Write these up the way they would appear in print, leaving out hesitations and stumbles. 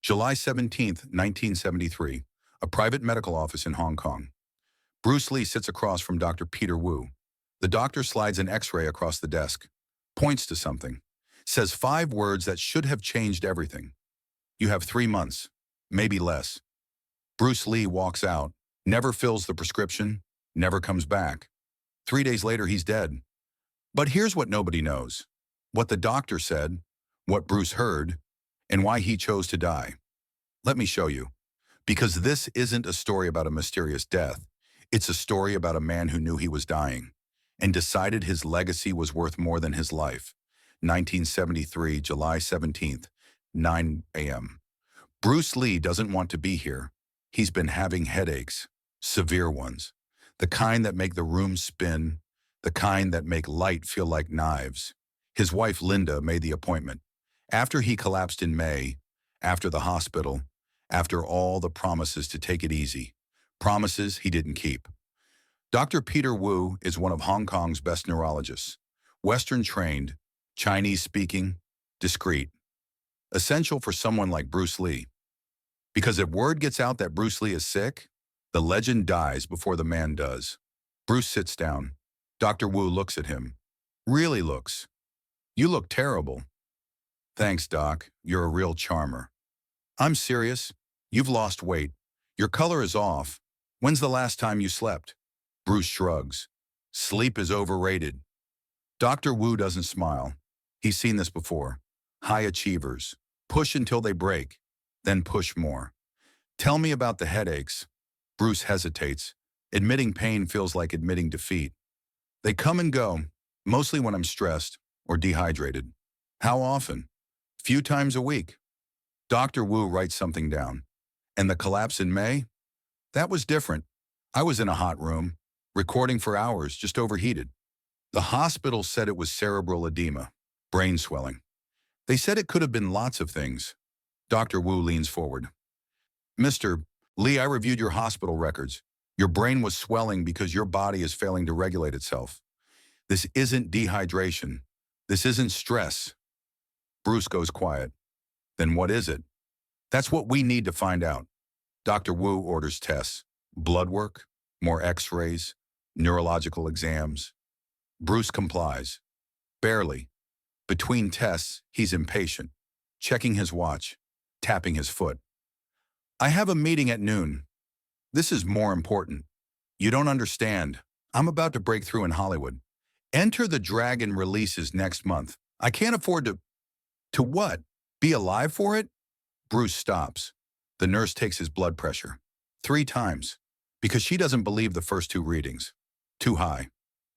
July 17th, 1973, a private medical office in Hong Kong. Bruce Lee sits across from Dr. Peter Wu. The doctor slides an x-ray across the desk, points to something, says 5 words that should have changed everything. You have 3 months, maybe less. Bruce Lee walks out, never fills the prescription, never comes back. 3 days later, he's dead. But here's what nobody knows. What the doctor said, what Bruce heard, and why he chose to die. Let me show you. Because this isn't a story about a mysterious death. It's a story about a man who knew he was dying and decided his legacy was worth more than his life. 1973, July 17th, 9 a.m. Bruce Lee doesn't want to be here. He's been having headaches, severe ones, the kind that make the room spin, the kind that make light feel like knives. His wife Linda made the appointment. After he collapsed in May, after the hospital, after all the promises to take it easy, promises he didn't keep. Dr. Peter Wu is one of Hong Kong's best neurologists, Western-trained, Chinese-speaking, discreet, essential for someone like Bruce Lee. Because if word gets out that Bruce Lee is sick, the legend dies before the man does. Bruce sits down. Dr. Wu looks at him. Really looks. You look terrible. Thanks, Doc. You're a real charmer. I'm serious. You've lost weight. Your color is off. When's the last time you slept? Bruce shrugs. Sleep is overrated. Dr. Wu doesn't smile. He's seen this before. High achievers. Push until they break, then push more. Tell me about the headaches. Bruce hesitates. Admitting pain feels like admitting defeat. They come and go, mostly when I'm stressed or dehydrated. How often? Few times a week. Dr. Wu writes something down. And the collapse in May? That was different. I was in a hot room, recording for hours, just overheated. The hospital said it was cerebral edema, brain swelling. They said it could have been lots of things. Dr. Wu leans forward. Mr. Lee, I reviewed your hospital records. Your brain was swelling because your body is failing to regulate itself. This isn't dehydration. This isn't stress. Bruce goes quiet. Then what is it? That's what we need to find out. Dr. Wu orders tests, blood work, more x-rays, neurological exams. Bruce complies. Barely. Between tests, he's impatient, checking his watch, tapping his foot. I have a meeting at noon. This is more important. You don't understand. I'm about to break through in Hollywood. Enter the Dragon releases next month. I can't afford to... To what? Be alive for it? Bruce stops. The nurse takes his blood pressure. 3 times. Because she doesn't believe the first 2 readings. Too high.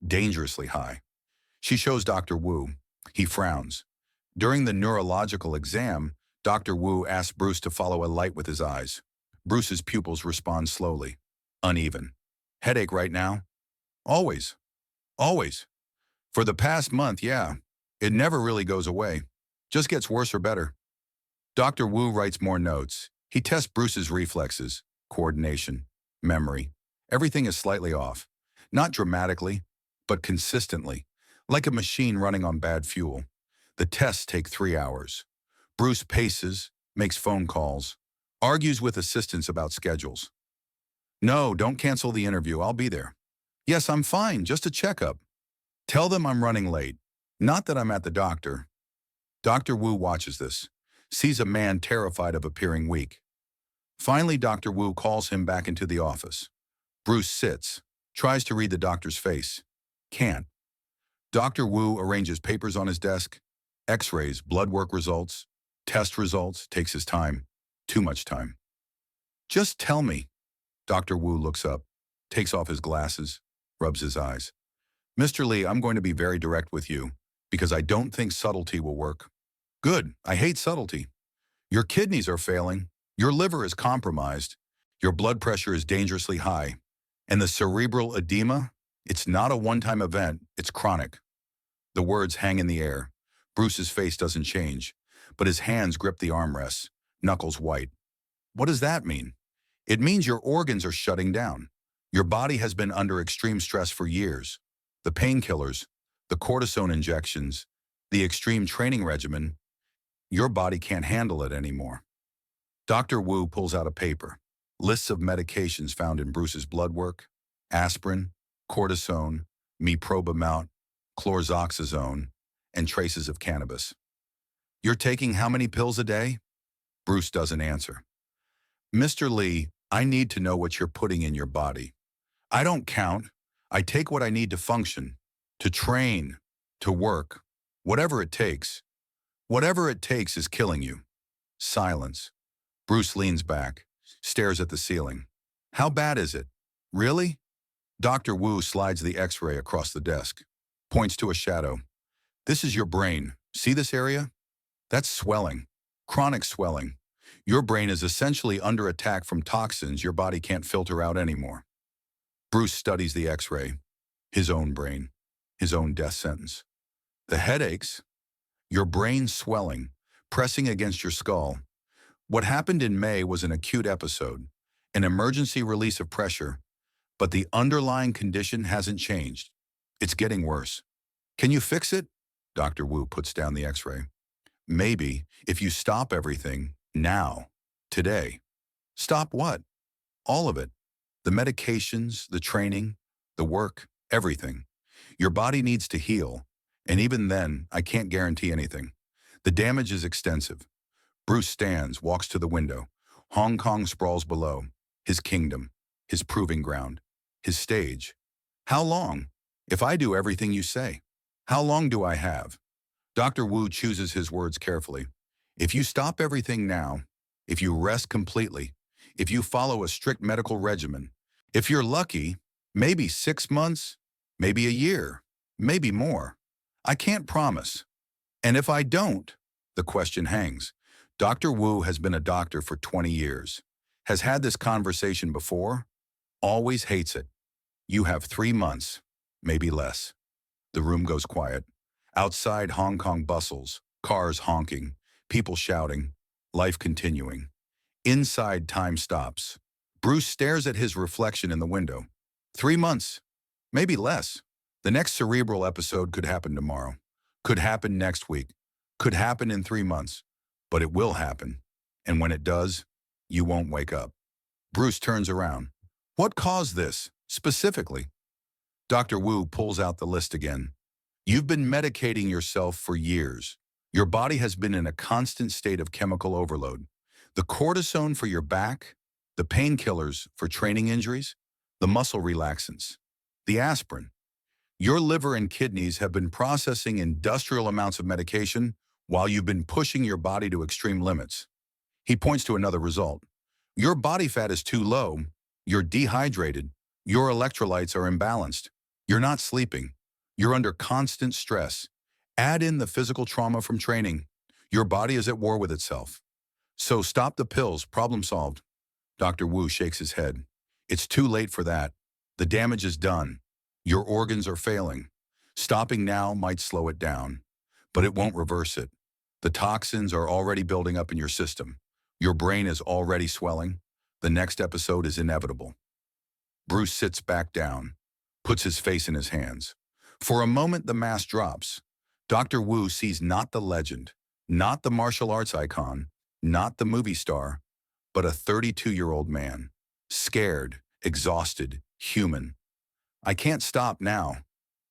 Dangerously high. She shows Dr. Wu. He frowns. During the neurological exam, Dr. Wu asks Bruce to follow a light with his eyes. Bruce's pupils respond slowly. Uneven. Headache right now? Always. Always. For the past month, yeah. It never really goes away. Just gets worse or better. Dr. Wu writes more notes. He tests Bruce's reflexes, coordination, memory. Everything is slightly off. Not dramatically, but consistently, like a machine running on bad fuel. The tests take 3 hours. Bruce paces, makes phone calls, argues with assistants about schedules. No, don't cancel the interview. I'll be there. Yes, I'm fine. Just a checkup. Tell them I'm running late. Not that I'm at the doctor. Dr. Wu watches this, sees a man terrified of appearing weak. Finally, Dr. Wu calls him back into the office. Bruce sits, tries to read the doctor's face. Can't. Dr. Wu arranges papers on his desk, x-rays, blood work results, test results, takes his time. Too much time. Just tell me. Dr. Wu looks up, takes off his glasses, rubs his eyes. Mr. Lee, I'm going to be very direct with you, because I don't think subtlety will work. Good, I hate subtlety. Your kidneys are failing, your liver is compromised, your blood pressure is dangerously high, and the cerebral edema, it's not a one-time event, it's chronic. The words hang in the air. Bruce's face doesn't change, but his hands grip the armrests, knuckles white. What does that mean? It means your organs are shutting down. Your body has been under extreme stress for years. The painkillers, the cortisone injections, the extreme training regimen, your body can't handle it anymore. Dr. Wu pulls out a paper. Lists of medications found in Bruce's blood work: aspirin, cortisone, meprobamate, chlorzoxazone, and traces of cannabis. You're taking how many pills a day? Bruce doesn't answer. Mr. Lee, I need to know what you're putting in your body. I don't count. I take what I need to function, to train, to work, whatever it takes. Whatever it takes is killing you. Silence. Bruce leans back, stares at the ceiling. How bad is it? Really? Dr. Wu slides the X-ray across the desk, points to a shadow. This is your brain. See this area? That's swelling. Chronic swelling. Your brain is essentially under attack from toxins your body can't filter out anymore. Bruce studies the X-ray. His own brain. His own death sentence. The headaches? Your brain swelling, pressing against your skull. What happened in May was an acute episode, an emergency release of pressure, but the underlying condition hasn't changed. It's getting worse. Can you fix it? Dr. Wu puts down the X-ray. Maybe, if you stop everything, now, today. Stop what? All of it. The medications, the training, the work, everything. Your body needs to heal, and even then, I can't guarantee anything. The damage is extensive. Bruce stands, walks to the window. Hong Kong sprawls below. His kingdom, his proving ground, his stage. How long? If I do everything you say. How long do I have? Dr. Wu chooses his words carefully. If you stop everything now, if you rest completely, if you follow a strict medical regimen, if you're lucky, maybe 6 months, maybe a year, maybe more. I can't promise. And if I don't, the question hangs. Dr. Wu has been a doctor for 20 years, has had this conversation before, always hates it. You have 3 months, maybe less. The room goes quiet. Outside, Hong Kong bustles, cars honking, people shouting, life continuing. Inside, time stops. Bruce stares at his reflection in the window. 3 months, maybe less. The next cerebral episode could happen tomorrow, could happen next week, could happen in 3 months, but it will happen. And when it does, you won't wake up. Bruce turns around. What caused this, specifically? Dr. Wu pulls out the list again. You've been medicating yourself for years. Your body has been in a constant state of chemical overload. The cortisone for your back, the painkillers for training injuries, the muscle relaxants, the aspirin. Your liver and kidneys have been processing industrial amounts of medication while you've been pushing your body to extreme limits. He points to another result. Your body fat is too low, you're dehydrated, your electrolytes are imbalanced, you're not sleeping, you're under constant stress. Add in the physical trauma from training. Your body is at war with itself. So stop the pills, problem solved. Dr. Wu shakes his head. It's too late for that. The damage is done. Your organs are failing. Stopping now might slow it down, but it won't reverse it. The toxins are already building up in your system. Your brain is already swelling. The next episode is inevitable. Bruce sits back down, puts his face in his hands. For a moment, the mask drops. Dr. Wu sees not the legend, not the martial arts icon, not the movie star, but a 32-year-old man, scared, exhausted, human. I can't stop now.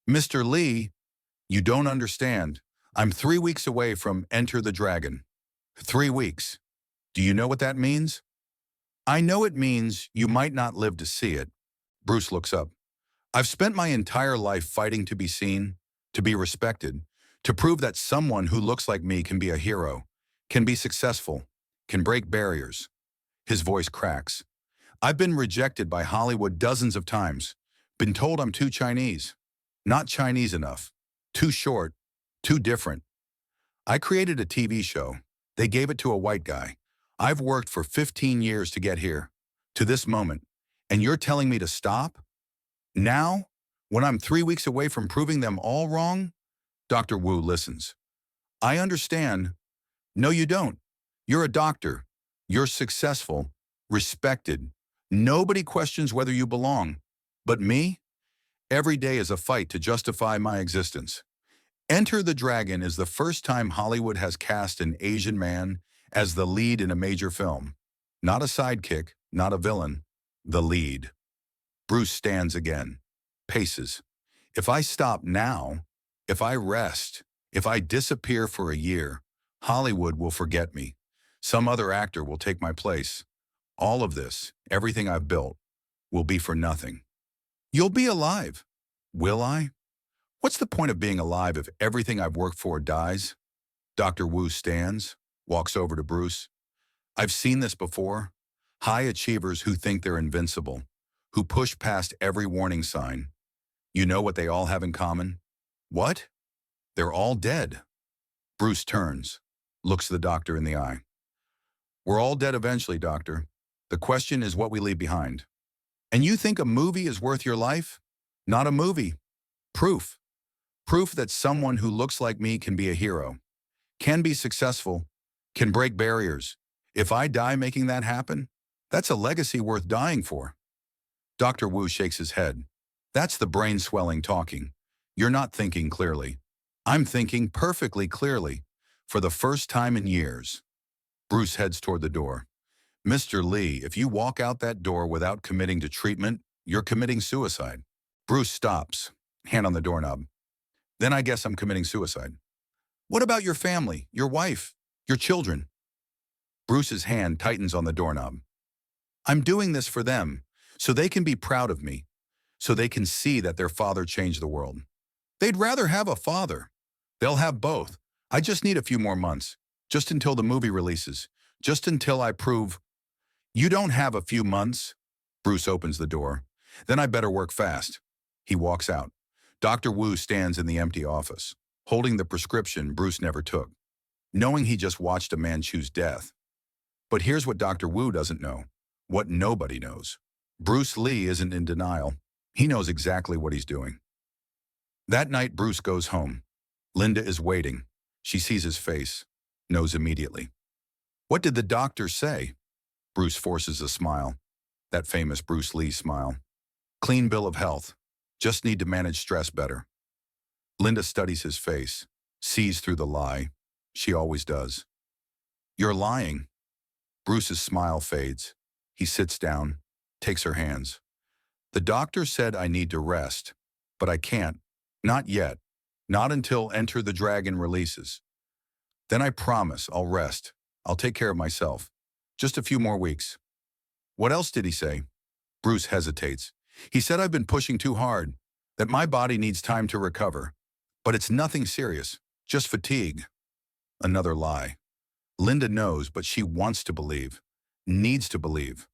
Mr. Lee, you don't understand. I'm 3 weeks away from Enter the Dragon. 3 weeks. Do you know what that means? I know it means you might not live to see it. Bruce looks up. I've spent my entire life fighting to be seen, to be respected, to prove that someone who looks like me can be a hero, can be successful, can break barriers. His voice cracks. I've been rejected by Hollywood dozens of times, been told I'm too Chinese, not Chinese enough, too short, too different. I created a TV show. They gave it to a white guy. I've worked for 15 years to get here, to this moment, and you're telling me to stop? Now, when I'm 3 weeks away from proving them all wrong? Dr. Wu listens. I understand. No, you don't. You're a doctor. You're successful, respected. Nobody questions whether you belong. But me? Every day is a fight to justify my existence. Enter the Dragon is the first time Hollywood has cast an Asian man as the lead in a major film. Not a sidekick, not a villain. The lead. Bruce stands again. Paces. If I stop now, if I rest, if I disappear for a year, Hollywood will forget me. Some other actor will take my place. All of this, everything I've built, will be for nothing. You'll be alive. Will I? What's the point of being alive if everything I've worked for dies? Dr. Wu stands, walks over to Bruce. I've seen this before. High achievers who think they're invincible, who push past every warning sign. You know what they all have in common? What? They're all dead. Bruce turns, looks the doctor in the eye. We're all dead eventually, doctor. The question is what we leave behind. And you think a movie is worth your life? Not a movie. Proof. Proof that someone who looks like me can be a hero, can be successful, can break barriers. If I die making that happen, that's a legacy worth dying for. Dr. Wu shakes his head. That's the brain swelling talking. You're not thinking clearly. I'm thinking perfectly clearly, for the first time in years. Bruce heads toward the door. Mr. Lee, if you walk out that door without committing to treatment, you're committing suicide. Bruce stops, hand on the doorknob. Then I guess I'm committing suicide. What about your family, your wife, your children? Bruce's hand tightens on the doorknob. I'm doing this for them, so they can be proud of me, so they can see that their father changed the world. They'd rather have a father. They'll have both. I just need a few more months, just until the movie releases, just until I prove. You don't have a few months. Bruce opens the door. Then I better work fast. He walks out. Dr. Wu stands in the empty office, holding the prescription Bruce never took, knowing he just watched a man choose death. But here's what Dr. Wu doesn't know, what nobody knows. Bruce Lee isn't in denial. He knows exactly what he's doing. That night, Bruce goes home. Linda is waiting. She sees his face, knows immediately. What did the doctor say? Bruce forces a smile, that famous Bruce Lee smile. Clean bill of health. Just need to manage stress better. Linda studies his face, sees through the lie. She always does. You're lying. Bruce's smile fades. He sits down, takes her hands. The doctor said I need to rest, but I can't. Not yet. Not until Enter the Dragon releases. Then I promise I'll rest. I'll take care of myself. Just a few more weeks. What else did he say? Bruce hesitates. He said I've been pushing too hard, that my body needs time to recover. But it's nothing serious, just fatigue. Another lie. Linda knows, but she wants to believe, needs to believe.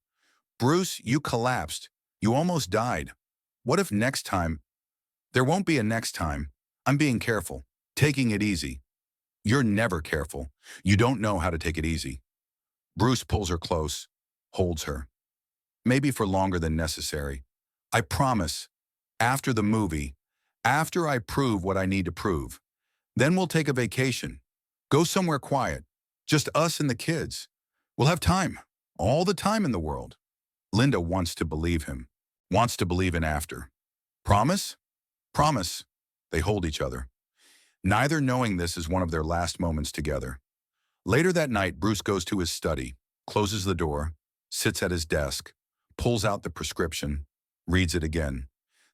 Bruce, you collapsed. You almost died. What if next time? There won't be a next time. I'm being careful, taking it easy. You're never careful. You don't know how to take it easy. Bruce pulls her close, holds her. Maybe for longer than necessary. I promise, after the movie, after I prove what I need to prove, then we'll take a vacation. Go somewhere quiet. Just us and the kids. We'll have time. All the time in the world. Linda wants to believe him. Wants to believe in after. Promise? Promise. They hold each other. Neither knowing this is one of their last moments together. Later that night, Bruce goes to his study, closes the door, sits at his desk, pulls out the prescription, reads it again.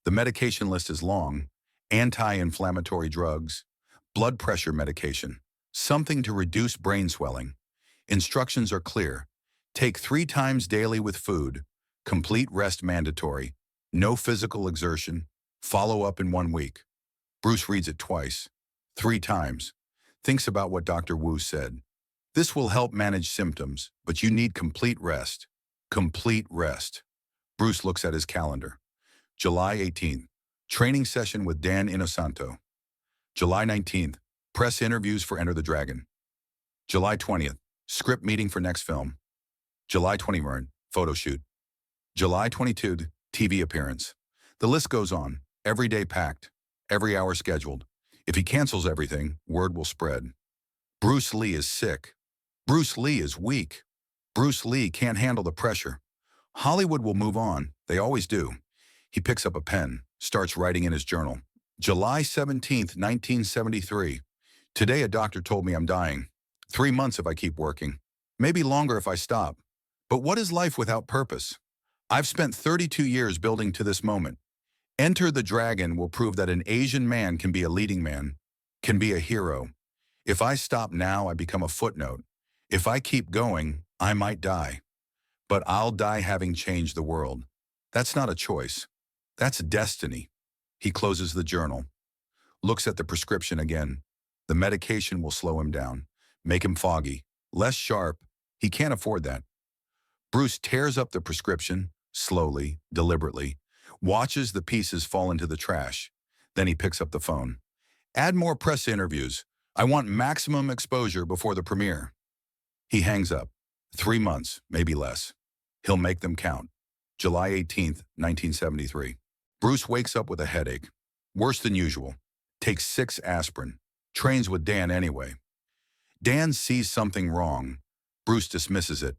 The medication list is long. Anti-inflammatory drugs, blood pressure medication, something to reduce brain swelling. Instructions are clear. Take 3 times daily with food, complete rest mandatory, no physical exertion, follow up in 1 week. Bruce reads it twice, 3 times, thinks about what Dr. Wu said. This will help manage symptoms, but you need complete rest. Complete rest. Bruce looks at his calendar. July 18th, training session with Dan Inosanto. July 19th, press interviews for Enter the Dragon. July 20th, script meeting for next film. July 21st, photo shoot. July 22nd, TV appearance. The list goes on, every day packed, every hour scheduled. If he cancels everything, word will spread. Bruce Lee is sick. Bruce Lee is weak. Bruce Lee can't handle the pressure. Hollywood will move on. They always do. He picks up a pen, starts writing in his journal. July 17th, 1973. Today a doctor told me I'm dying. 3 months if I keep working. Maybe longer if I stop. But what is life without purpose? I've spent 32 years building to this moment. Enter the Dragon will prove that an Asian man can be a leading man, can be a hero. If I stop now, I become a footnote. If I keep going, I might die. But I'll die having changed the world. That's not a choice. That's destiny. He closes the journal, looks at the prescription again. The medication will slow him down, make him foggy, less sharp. He can't afford that. Bruce tears up the prescription, slowly, deliberately, watches the pieces fall into the trash. Then he picks up the phone. Add more press interviews. I want maximum exposure before the premiere. He hangs up. 3 months, maybe less. He'll make them count. July 18th, 1973. Bruce wakes up with a headache. Worse than usual. Takes 6 aspirin. Trains with Dan anyway. Dan sees something wrong. Bruce dismisses it.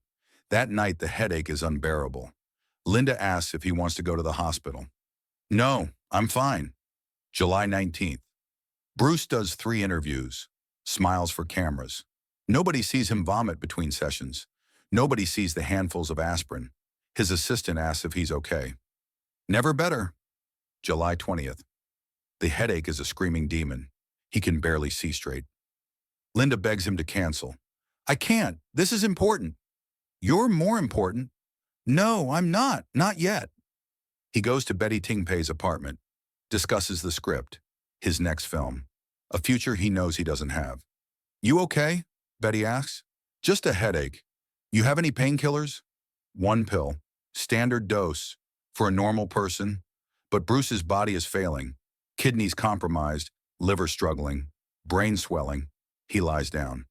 That night, the headache is unbearable. Linda asks if he wants to go to the hospital. No, I'm fine. July 19th. Bruce does 3 interviews. Smiles for cameras. Nobody sees him vomit between sessions. Nobody sees the handfuls of aspirin. His assistant asks if he's okay. Never better. July 20th. The headache is a screaming demon. He can barely see straight. Linda begs him to cancel. I can't. This is important. You're more important. No, I'm not. Not yet. He goes to Betty Tingpei's apartment, discusses the script, his next film, a future he knows he doesn't have. You okay? Betty asks. Just a headache. You have any painkillers? 1 pill. Standard dose. For a normal person. But Bruce's body is failing. Kidneys compromised. Liver struggling. Brain swelling. He lies down.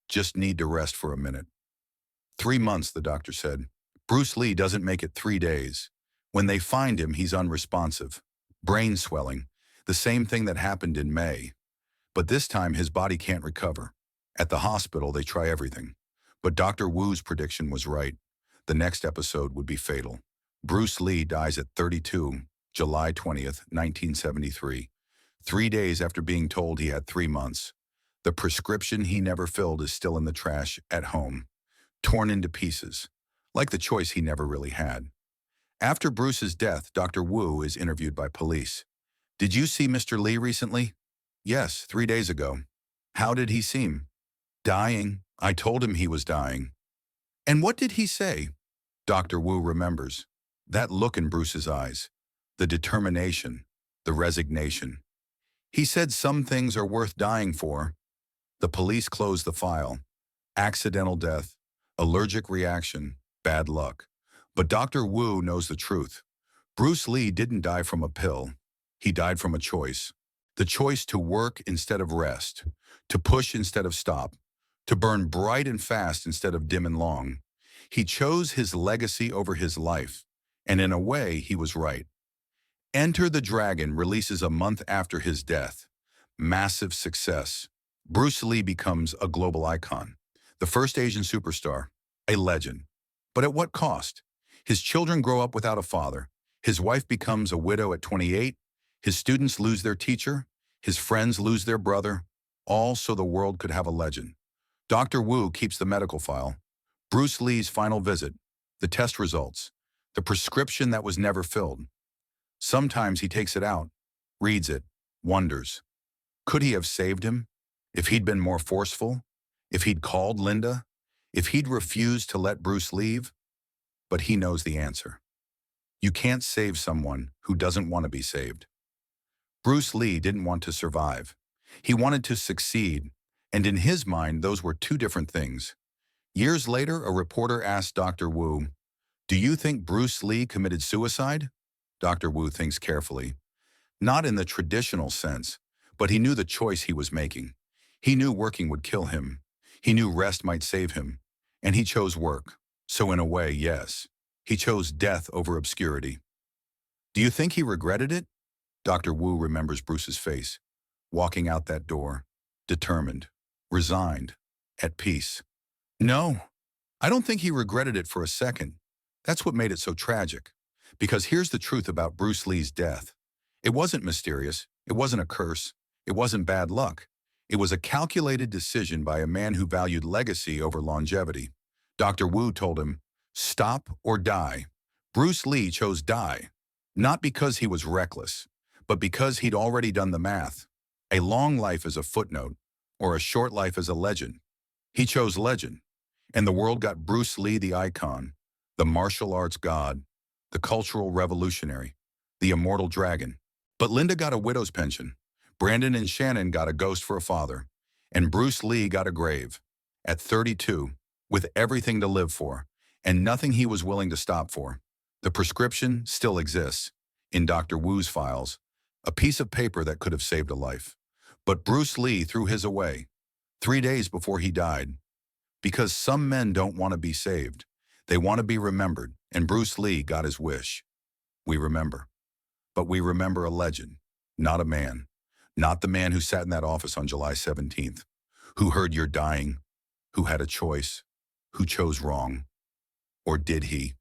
Just need to rest for a minute. 3 months, the doctor said. Bruce Lee doesn't make it 3 days. When they find him, he's unresponsive. Brain swelling. The same thing that happened in May. But this time, his body can't recover. At the hospital, they try everything. But Dr. Wu's prediction was right. The next episode would be fatal. Bruce Lee dies at 32, July 20th, 1973. 3 days after being told he had 3 months. The prescription he never filled is still in the trash at home, torn into pieces, like the choice he never really had. After Bruce's death, Dr. Wu is interviewed by police. Did you see Mr. Lee recently? Yes, 3 days ago. How did he seem? Dying. I told him he was dying. And what did he say? Dr. Wu remembers. That look in Bruce's eyes. The determination. The resignation. He said some things are worth dying for. The police closed the file. Accidental death. Allergic reaction. Bad luck. But Dr. Wu knows the truth. Bruce Lee didn't die from a pill. He died from a choice. The choice to work instead of rest. To push instead of stop. To burn bright and fast instead of dim and long. He chose his legacy over his life. And in a way, he was right. Enter the Dragon releases a month after his death. Massive success. Bruce Lee becomes a global icon. The first Asian superstar. A legend. But at what cost? His children grow up without a father. His wife becomes a widow at 28. His students lose their teacher. His friends lose their brother. All so the world could have a legend. Dr. Wu keeps the medical file. Bruce Lee's final visit. The test results. The prescription that was never filled. Sometimes he takes it out, reads it, wonders. Could he have saved him? If he'd been more forceful? If he'd called Linda? If he'd refused to let Bruce leave? But he knows the answer. You can't save someone who doesn't want to be saved. Bruce Lee didn't want to survive. He wanted to succeed, and in his mind, those were 2 different things. Years later, a reporter asked Dr. Wu, "Do you think Bruce Lee committed suicide?" Dr. Wu thinks carefully. Not in the traditional sense, but he knew the choice he was making. He knew working would kill him. He knew rest might save him. And he chose work. So in a way, yes. He chose death over obscurity. Do you think he regretted it? Dr. Wu remembers Bruce's face, walking out that door, determined, resigned, at peace. No, I don't think he regretted it for a second. That's what made it so tragic. Because here's the truth about Bruce Lee's death. It wasn't mysterious. It wasn't a curse. It wasn't bad luck. It was a calculated decision by a man who valued legacy over longevity. Dr. Wu told him, Stop or die. Bruce Lee chose die, not because he was reckless, but because he'd already done the math. A long life as a footnote, or a short life as a legend. He chose legend, and the world got Bruce Lee the icon, the martial arts god, the cultural revolutionary, the immortal dragon. But Linda got a widow's pension, Brandon and Shannon got a ghost for a father, and Bruce Lee got a grave. At 32, with everything to live for, and nothing he was willing to stop for. The prescription still exists, in Dr. Wu's files, a piece of paper that could have saved a life. But Bruce Lee threw his away, 3 days before he died. Because some men don't want to be saved. They want to be remembered, and Bruce Lee got his wish. We remember. But we remember a legend, not a man. Not the man who sat in that office on July 17th, who heard you're dying, who had a choice, who chose wrong. Or did he?